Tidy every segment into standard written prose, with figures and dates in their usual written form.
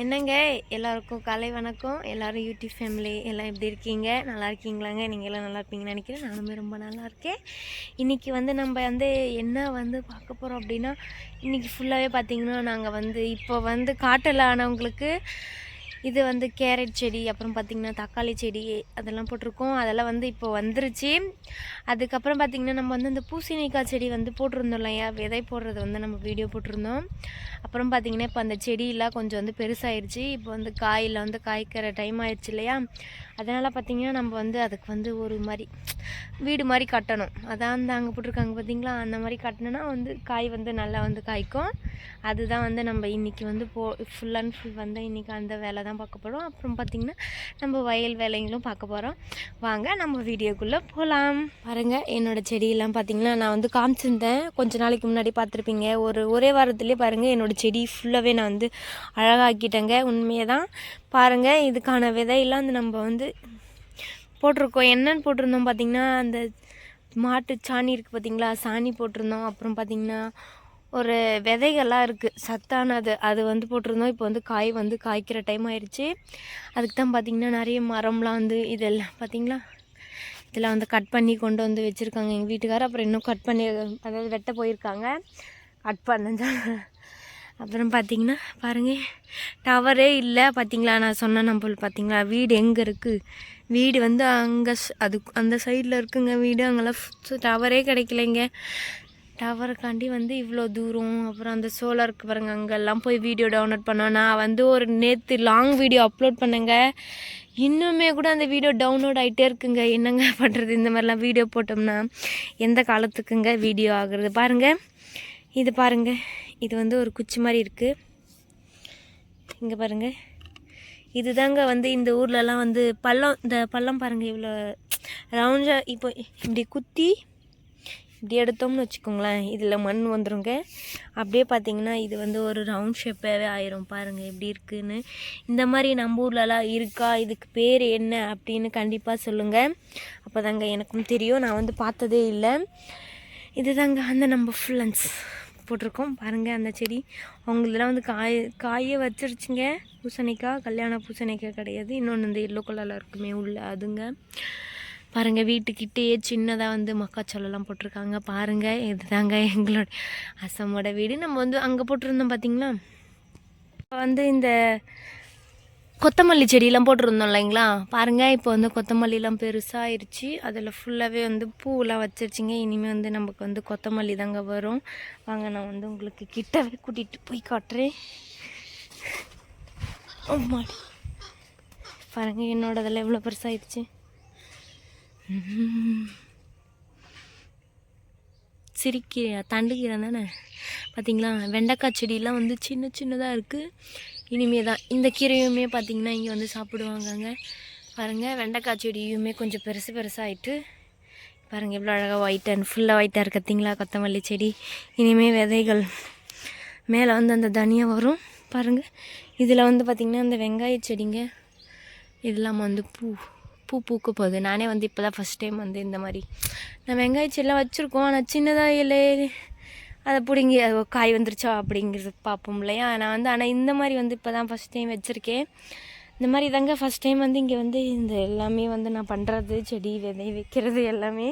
என்னங்க எல்லாருக்கும் காலை வணக்கம். எல்லோரும் யூடியூப் ஃபேமிலி எல்லாம் எப்படி இருக்கீங்க? நல்லா இருக்கீங்களாங்க? நீங்கள் எல்லாம் நல்லா இருப்பீங்கன்னு நினைக்கிறேன். நானுமே ரொம்ப நல்லா இருக்கேன். இன்றைக்கி நம்ம என்ன பார்க்க போகிறோம் அப்படின்னா, இன்றைக்கி ஃபுல்லாகவே பார்த்திங்கன்னா நாங்கள் இப்போ காட்டில் ஆனவங்களுக்கு இது கேரட் செடி, அப்புறம் பார்த்திங்கன்னா தக்காளி செடி அதெல்லாம் போட்டிருக்கோம். அதெல்லாம் இப்போ வந்துருச்சு. அதுக்கப்புறம் பார்த்திங்கன்னா நம்ம இந்த பூசணிக்காய் செடி போட்டிருந்தோம் இல்லையா, விதை போடுறது நம்ம வீடியோ போட்டிருந்தோம். அப்புறம் பார்த்திங்கன்னா இப்போ அந்த செடியெலாம் கொஞ்சம் பெருசாகிடுச்சு. இப்போ காயில் காய்க்கிற டைம் ஆயிடுச்சு இல்லையா, அதனால் பார்த்திங்கன்னா நம்ம அதுக்கு ஒரு மாதிரி வீடு மாதிரி கட்டணும். அதான் அங்கே போட்டிருக்காங்க பார்த்திங்களா, அந்த மாதிரி கட்டினோன்னா காய் நல்லா காய்க்கும். அதுதான் நம்ம இன்றைக்கி ஃபுல் அண்ட் ஃபுல் இன்றைக்கி அந்த வேலை தான் பார்க்க போகிறோம். அப்புறம் பார்த்திங்கன்னா நம்ம வயல் வேலைங்களும் பார்க்க போகிறோம். வாங்க நம்ம வீடியோக்குள்ளே போகலாம். பாருங்கள், என்னோடய செடியெல்லாம் பார்த்திங்கன்னா நான் காமிச்சிருந்தேன் கொஞ்ச நாளைக்கு முன்னாடி பார்த்துருப்பீங்க. ஒரே வாரத்துலேயே பாருங்கள் என்னோடய செடி ஃபுல்லாகவே நான் அழகாக்கிட்டேங்க. உண்மையாக தான் பாருங்கள், இதுக்கான விதையெல்லாம் நம்ம போட்டிருக்கோம். என்னென்னு போட்டிருந்தோம் பார்த்திங்கன்னா, அந்த மாட்டு சாணி இருக்குது பார்த்திங்களா, சாணி போட்டிருந்தோம். அப்புறம் பார்த்திங்கன்னா ஒரு விதைகள்லாம் இருக்குது சத்தானது, அது போட்டிருந்தோம். இப்போ காய் காய்க்கிற டைம் ஆயிடுச்சு. அதுக்கு தான் பார்த்திங்கன்னா நிறைய மரம்லாம் இதெல்லாம் பார்த்திங்களா, இதெல்லாம் கட் பண்ணி கொண்டு வச்சுருக்காங்க எங்கள் வீட்டுக்காரர். அப்புறம் இன்னும் கட் பண்ணி, அதாவது வெட்ட போயிருக்காங்க, கட் பண்ணதான். அப்புறம் பார்த்திங்கன்னா பாருங்கள், டவரே இல்லை பார்த்திங்களா. நான் சொன்னேன் நம்ம பார்த்திங்களா, வீடு எங்கே இருக்குது, வீடு அங்கே அந்த சைடில் இருக்குங்க வீடு. அங்கெல்லாம் டவரே கிடைக்கலைங்க. டவருக்காண்டி இவ்வளோ தூரம். அப்புறம் அந்த சோலாருக்கு பாருங்கள், அங்கெல்லாம் போய் வீடியோ டவுன்லோட் பண்ணோம். நான் ஒரு நேற்று லாங் வீடியோ அப்லோட் பண்ணுங்க, இன்னுமே கூட அந்த வீடியோ டவுன்லோட் ஆகிட்டே இருக்குங்க. என்னங்க பண்ணுறது, இந்த மாதிரிலாம் வீடியோ போட்டோம்னா எந்த காலத்துக்குங்க வீடியோ ஆகுறது. பாருங்கள், இது பாருங்கள், இது ஒரு குச்சி மாதிரி இருக்குது. இங்கே பாருங்கள், இதுதாங்க இந்த ஊர்லலாம் பள்ளம், இந்த பள்ளம் பாருங்கள் இவ்வளோ ரவுண்டாக. இப்போ இப்படி குத்தி இப்படி எடுத்தோம்னு வச்சுக்கோங்களேன், இதில் மண் வந்துடுங்க. அப்படியே பார்த்திங்கன்னா இது ஒரு ரவுண்ட் ஷேப்பாகவே ஆயிரும். பாருங்கள் எப்படி இருக்குதுன்னு. இந்த மாதிரி நம்ம ஊர்லலாம் இருக்கா, இதுக்கு பேர் என்ன அப்படின்னு கண்டிப்பாக சொல்லுங்கள். அப்போ தாங்க எனக்கும் தெரியும். நான் பார்த்ததே இல்லை. இதுதாங்க நம்ம ஃபுல்லன்ஸ் போட்டிருக்கோம். பாருங்கள், அந்த செடி அவங்களெலாம் காயே வச்சிருச்சுங்க. பூசணிக்காய், கல்யாண பூசணிக்காய் கிடையாது, இன்னொன்று எல்லோ கலரில் இருக்குமே உள்ள, அதுங்க. பாருங்கள், வீட்டுக்கிட்டேயே சின்னதாக மக்காச்சோளெல்லாம் போட்டிருக்காங்க. பாருங்கள், இதுதாங்க எங்களோட அசமோட வீடு. நம்ம அங்கே போட்டிருந்தோம் பார்த்திங்களா, இந்த கொத்தமல்லி செடியெல்லாம் போட்டிருந்தோம் இல்லைங்களா. பாருங்கள், இப்போ கொத்தமல்லிலாம் பெருசாகிடுச்சு. அதில் ஃபுல்லாகவே பூவெலாம் வச்சிருச்சிங்க. இனிமேல் நமக்கு கொத்தமல்லி தாங்க வரும். வாங்க, நான் உங்களுக்கு கிட்டவே கூட்டிகிட்டு போய் காட்டுறேன். பாருங்கள், என்னோடதில் எவ்வளோ பெருசாகிடுச்சு. சிரிக்கீரை, தண்டுக்கீரை தானே பார்த்திங்களா. வெண்டைக்காய் செடியெலாம் சின்ன சின்னதாக இருக்குது. இனிமே தான் இந்த கீரையுமே பார்த்திங்கன்னா இங்கே சாப்பிடுவாங்கங்க. பாருங்கள், வெண்டைக்காய் செடியுமே கொஞ்சம் பெருசாகிட்டு பாருங்கள் எவ்வளோ அழகாக ஒயிட் அண்ட் ஃபுல்லாக ஒயிட்டாக இருக்குது பார்த்திங்களா. கொத்தமல்லி செடி இனிமேல் விதைகள் மேலே அந்த தனியாக வரும். பாருங்கள், இதில் பார்த்திங்கன்னா இந்த வெங்காய செடிங்க இதெல்லாம் பூ பூக்க போகுது. நானே இப்போ தான் ஃபஸ்ட் டைம் இந்த மாதிரி நான் வெங்காய செடிலாம் வச்சுருக்கோம். ஆனால் சின்னதாக இல்லை, அதை பிடுங்கி அது காய் வந்துருச்சா அப்படிங்கிறது பார்ப்போம் இல்லையா. நான் ஆனால் இந்த மாதிரி இப்போ தான் ஃபஸ்ட் டைம் வச்சுருக்கேன். இந்த மாதிரி தாங்க ஃபஸ்ட் டைம் இங்கே இந்த எல்லாமே நான் பண்ணுறது, செடி விதை வைக்கிறது எல்லாமே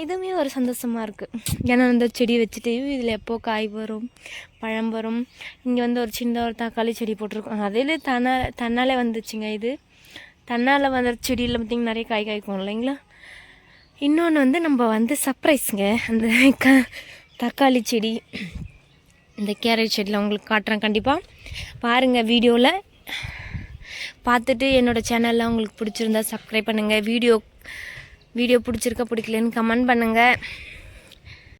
இதுவுமே ஒரு சந்தோஷமாக இருக்குது. ஏன்னா அந்த செடி வச்சுட்டு இதில் எப்போ காய் வரும், பழம் வரும். இங்கே ஒரு சின்ன ஒரு தக்காளி செடி போட்டிருக்கோம், அதில் தன்னாலே வந்துச்சுங்க. இது தன்னால் வந்த செடியில் பார்த்திங்கன்னா நிறைய காய் காய்க்கும் இல்லைங்களா. இன்னொன்று நம்ம சர்ப்ரைஸுங்க, அந்த தக்காளி செடி, இந்த கேரட் செடியில் உங்களுக்கு காட்டுறேன் கண்டிப்பாக. பாருங்கள், வீடியோவில் பார்த்துட்டு என்னோடய சேனலில் உங்களுக்கு பிடிச்சிருந்தா சப்ஸ்கிரைப் பண்ணுங்கள். வீடியோ பிடிச்சிருக்கா பிடிக்கலன்னு கமெண்ட் பண்ணுங்கள்.